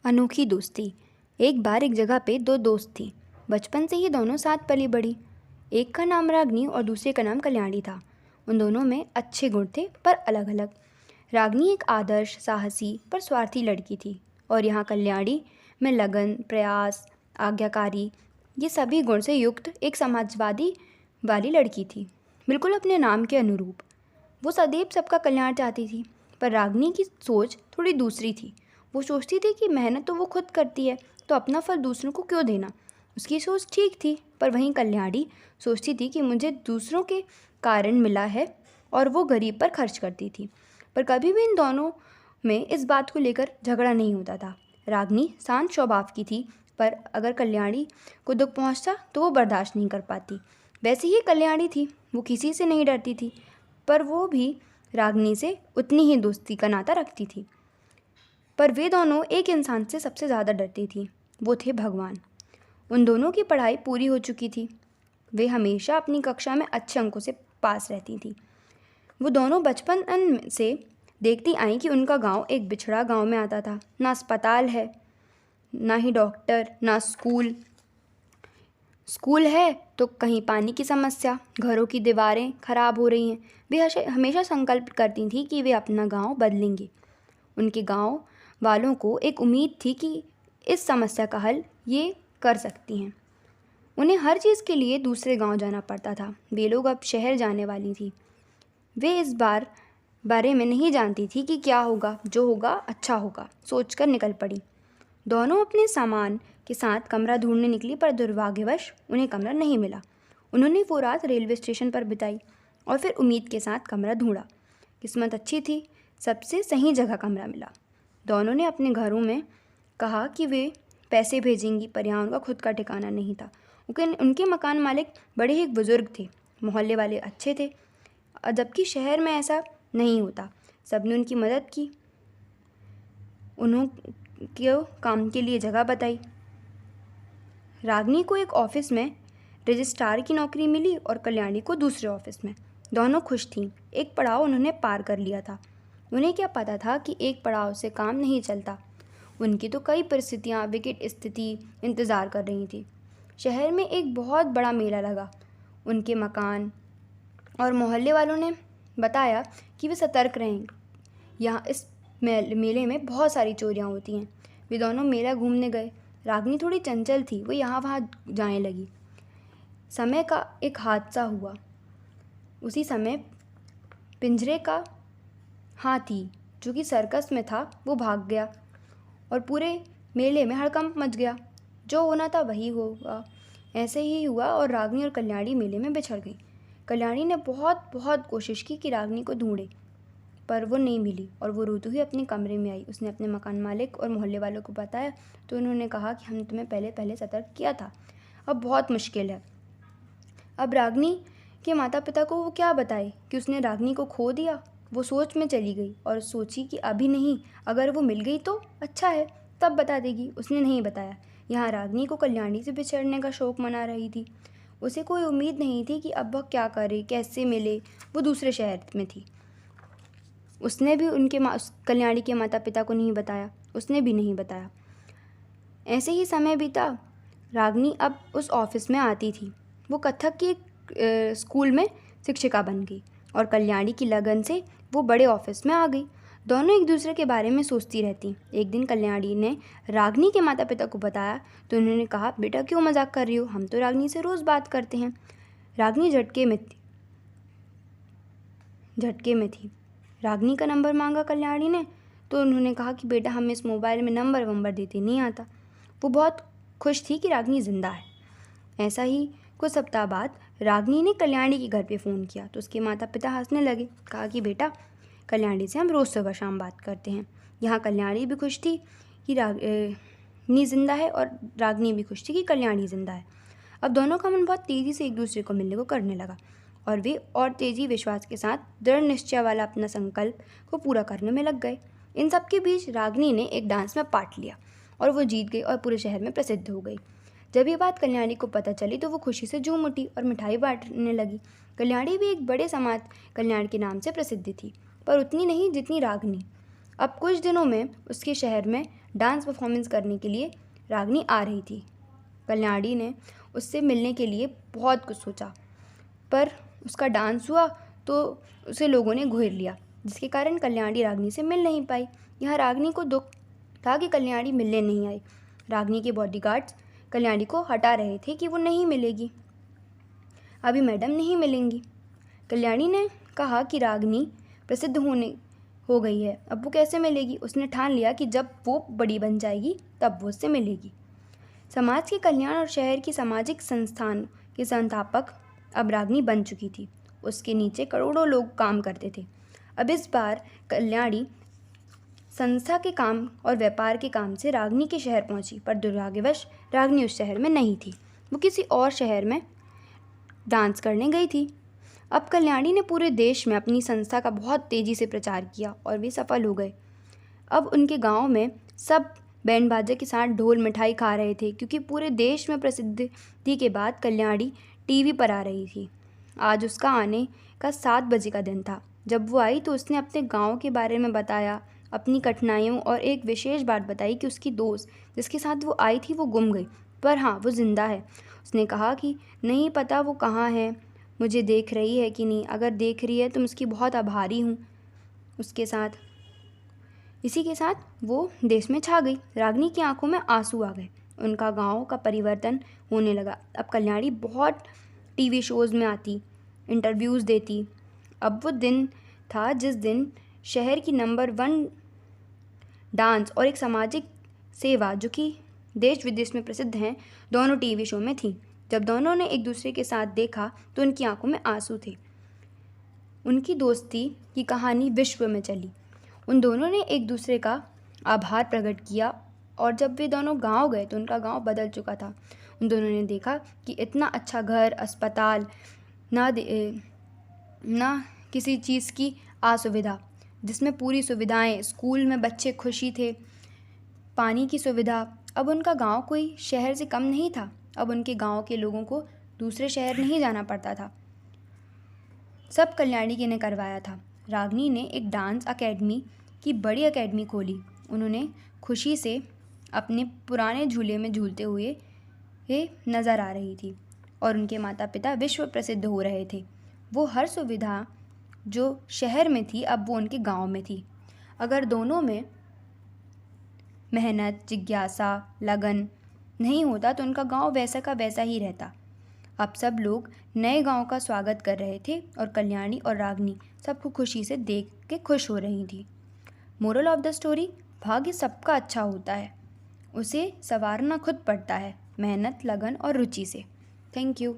अनोखी दोस्ती। एक बार एक जगह पे दो दोस्त थी। बचपन से ही दोनों साथ पली बड़ी। एक का नाम रागनी और दूसरे का नाम कल्याणी था। उन दोनों में अच्छे गुण थे पर अलग अलग। रागनी एक आदर्श, साहसी पर स्वार्थी लड़की थी और यहाँ कल्याणी में लगन, प्रयास, आज्ञाकारी, ये सभी गुण से युक्त एक समाजवादी वाली लड़की थी, बिल्कुल अपने नाम के अनुरूप। वो सदैव सबका कल्याण चाहती थी, पर रागनी की सोच थोड़ी दूसरी थी। वो सोचती थी कि मेहनत तो वो खुद करती है, तो अपना फल दूसरों को क्यों देना। उसकी सोच ठीक थी, पर वहीं कल्याणी सोचती थी कि मुझे दूसरों के कारण मिला है और वो गरीब पर खर्च करती थी। पर कभी भी इन दोनों में इस बात को लेकर झगड़ा नहीं होता था। रागनी शांत स्वभाव की थी, पर अगर कल्याणी को दुख पहुंचता तो वो बर्दाश्त नहीं कर पाती। वैसे ही कल्याणी थी, वो किसी से नहीं डरती थी, पर वो भी रागनी से उतनी ही दोस्ती का नाता रखती थी। पर वे दोनों एक इंसान से सबसे ज़्यादा डरती थी, वो थे भगवान। उन दोनों की पढ़ाई पूरी हो चुकी थी। वे हमेशा अपनी कक्षा में अच्छे अंकों से पास रहती थी। वो दोनों बचपन से देखती आई कि उनका गांव एक बिछड़ा गांव में आता था। ना अस्पताल है, ना ही डॉक्टर, ना स्कूल। स्कूल है तो कहीं पानी की समस्या, घरों की दीवारें खराब हो रही हैं। वे हमेशा संकल्प करती थी कि वे अपना गांव बदलेंगे। उनके गांव वालों को एक उम्मीद थी कि इस समस्या का हल ये कर सकती हैं। उन्हें हर चीज़ के लिए दूसरे गांव जाना पड़ता था। वे लोग अब शहर जाने वाली थी। वे इस बारे में नहीं जानती थी कि क्या होगा। जो होगा अच्छा होगा सोचकर निकल पड़ी। दोनों अपने सामान के साथ कमरा ढूंढने निकली, पर दुर्भाग्यवश उन्हें कमरा नहीं मिला। उन्होंने वो रात रेलवे स्टेशन पर बिताई और फिर उम्मीद के साथ कमरा ढूंढा। किस्मत अच्छी थी, सबसे सही जगह कमरा मिला। दोनों ने अपने घरों में कहा कि वे पैसे भेजेंगी, पर यहाँ उनका खुद का ठिकाना नहीं था। उनके मकान मालिक बड़े ही बुजुर्ग थे, मोहल्ले वाले अच्छे थे, जबकि शहर में ऐसा नहीं होता। सबने उनकी मदद की, उन्होंने काम के लिए जगह बताई। रागनी को एक ऑफिस में रजिस्ट्रार की नौकरी मिली और कल्याणी को दूसरे ऑफिस में। दोनों खुश थीं। एक पड़ाव उन्होंने पार कर लिया था। उन्हें क्या पता था कि एक पड़ाव से काम नहीं चलता। उनकी तो कई परिस्थितियाँ विकट स्थिति इंतज़ार कर रही थी। शहर में एक बहुत बड़ा मेला लगा। उनके मकान और मोहल्ले वालों ने बताया कि वे सतर्क रहें। यहाँ इस मेले में बहुत सारी चोरियाँ होती हैं। वे दोनों मेला घूमने गए। रागनी थोड़ी चंचल थी, वो यहाँ वहाँ जाने लगी। समय का एक हादसा हुआ। उसी समय पिंजरे का हाथी, जो कि सर्कस में था, वो भाग गया और पूरे मेले में हड़कंप मच गया। जो होना था वही होगा। ऐसे ही हुआ और रागनी और कल्याणी मेले में बिछड़ गई। कल्याणी ने बहुत बहुत कोशिश की कि रागनी को ढूंढे, पर वो नहीं मिली और वो रोती हुई अपने कमरे में आई। उसने अपने मकान मालिक और मोहल्ले वालों को बताया तो उन्होंने कहा कि हम तुम्हें पहले पहले सतर्क किया था, अब बहुत मुश्किल है। अब रागनी के माता पिता को वो क्या बताए कि उसने रागनी को खो दिया। वो सोच में चली गई और सोची कि अभी नहीं, अगर वो मिल गई तो अच्छा है, तब बता देगी। उसने नहीं बताया। यहाँ रागनी को कल्याणी से बिछड़ने का शौक मना रही थी। उसे कोई उम्मीद नहीं थी कि अब वह क्या करे, कैसे मिले। वो दूसरे शहर में थी। उसने भी कल्याणी के माता पिता को नहीं बताया। उसने भी नहीं बताया। ऐसे ही समय बीता। रागनी अब उस ऑफिस में आती थी। वो कथक की स्कूल में शिक्षिका बन गई और कल्याणी की लगन से वो बड़े ऑफिस में आ गई। दोनों एक दूसरे के बारे में सोचती रहती। एक दिन कल्याणी ने रागनी के माता पिता को बताया तो उन्होंने कहा, बेटा क्यों मजाक कर रही हो, हम तो रागनी से रोज़ बात करते हैं। रागनी झटके में थी। रागनी का नंबर मांगा कल्याणी ने तो उन्होंने कहा कि बेटा हमें इस मोबाइल में नंबर देते नहीं आता। वो बहुत खुश थी कि रागनी ज़िंदा है। ऐसा ही कुछ सप्ताह बाद रागनी ने कल्याणी के घर पे फ़ोन किया तो उसके माता पिता हंसने लगे। कहा कि बेटा कल्याणी से हम रोज़ सुबह शाम बात करते हैं। यहाँ कल्याणी भी खुश थी कि रागनी ज़िंदा है और रागनी भी खुश थी कि कल्याणी ज़िंदा है। अब दोनों का मन बहुत तेज़ी से एक दूसरे को मिलने को करने लगा और वे और तेज़ी विश्वास के साथ दृढ़ निश्चय वाला अपना संकल्प को पूरा करने में लग गए। इन सब के बीच रागनी ने एक डांस में पार्ट लिया और वो जीत गई और पूरे शहर में प्रसिद्ध हो गई। जब ये बात कल्याणी को पता चली तो वो खुशी से झूम उठी और मिठाई बांटने लगी। कल्याणी भी एक बड़े समाज कल्याण के नाम से प्रसिद्ध थी, पर उतनी नहीं जितनी रागनी। अब कुछ दिनों में उसके शहर में डांस परफॉर्मेंस करने के लिए रागिनी आ रही थी। कल्याणी ने उससे मिलने के लिए बहुत कुछ सोचा, पर उसका डांस हुआ तो उसे लोगों ने घेर लिया, जिसके कारण कल्याणी रागिनी से मिल नहीं पाई। यहाँ रागिनी को दुख था कि कल्याणी मिलने नहीं आई। रागिनी के बॉडीगार्ड्स कल्याणी को हटा रहे थे कि वो नहीं मिलेगी, अभी मैडम नहीं मिलेंगी। कल्याणी ने कहा कि रागिनी प्रसिद्ध हो गई है, अब वो कैसे मिलेगी। उसने ठान लिया कि जब वो बड़ी बन जाएगी तब वो उससे मिलेगी। समाज के कल्याण और शहर की सामाजिक संस्थान के संस्थापक अब रागिनी बन चुकी थी। उसके नीचे करोड़ों लोग काम करते थे। अब इस बार कल्याणी संस्था के काम और व्यापार के काम से रागिनी के शहर पहुंची, पर दुर्भाग्यवश रागिनी उस शहर में नहीं थी। वो किसी और शहर में डांस करने गई थी। अब कल्याणी ने पूरे देश में अपनी संस्था का बहुत तेज़ी से प्रचार किया और वे सफल हो गए। अब उनके गांव में सब बैंड बाजे के साथ ढोल मिठाई खा रहे थे, क्योंकि पूरे देश में प्रसिद्धि के बाद कल्याणी टीवी पर आ रही थी। आज उसका आने का 7 बजे का दिन था। जब वो आई तो उसने अपने गांव के बारे में बताया, अपनी कठिनाइयों, और एक विशेष बात बताई कि उसकी दोस्त जिसके साथ वो आई थी वो गुम गई, पर हाँ वो ज़िंदा है। उसने कहा कि नहीं पता वो कहाँ है, मुझे देख रही है कि नहीं, अगर देख रही है तो मैं उसकी बहुत आभारी हूँ। उसके साथ इसी के साथ वो देश में छा गई। रागिनी की आंखों में आंसू आ गए। उनका गांव का परिवर्तन होने लगा। अब कल्याणी बहुत टीवी शोज़ में आती, इंटरव्यूज़ देती। अब वो दिन था जिस दिन शहर की नंबर 1 डांस और एक सामाजिक सेवा, जो कि देश विदेश में प्रसिद्ध हैं, दोनों टीवी शो में थी। जब दोनों ने एक दूसरे के साथ देखा तो उनकी आंखों में आंसू थे। उनकी दोस्ती की कहानी विश्व में चली। उन दोनों ने एक दूसरे का आभार प्रकट किया, और जब वे दोनों गांव गए तो उनका गांव बदल चुका था। उन दोनों ने देखा कि इतना अच्छा घर, अस्पताल, ना किसी चीज़ की असुविधा, जिसमें पूरी सुविधाएं, स्कूल में बच्चे खुशी थे, पानी की सुविधा। अब उनका गांव कोई शहर से कम नहीं था। अब उनके गांव के लोगों को दूसरे शहर नहीं जाना पड़ता था। सब कल्याणी के ने करवाया था। रागिनी ने एक डांस अकेडमी की बड़ी अकेडमी खोली। उन्होंने खुशी से अपने पुराने झूले में झूलते हुए नज़र आ रही थी, और उनके माता पिता विश्व प्रसिद्ध हो रहे थे। वो हर सुविधा जो शहर में थी अब वो उनके गांव में थी। अगर दोनों में मेहनत, जिज्ञासा, लगन नहीं होता तो उनका गांव वैसा का वैसा ही रहता। अब सब लोग नए गांव का स्वागत कर रहे थे, और कल्याणी और रागिनी सबको खुशी से देख के खुश हो रही थी। मोरल ऑफ द स्टोरी: भाग्य सबका अच्छा होता है, उसे संवारना खुद पड़ता है, मेहनत, लगन और रुचि से। Thank you.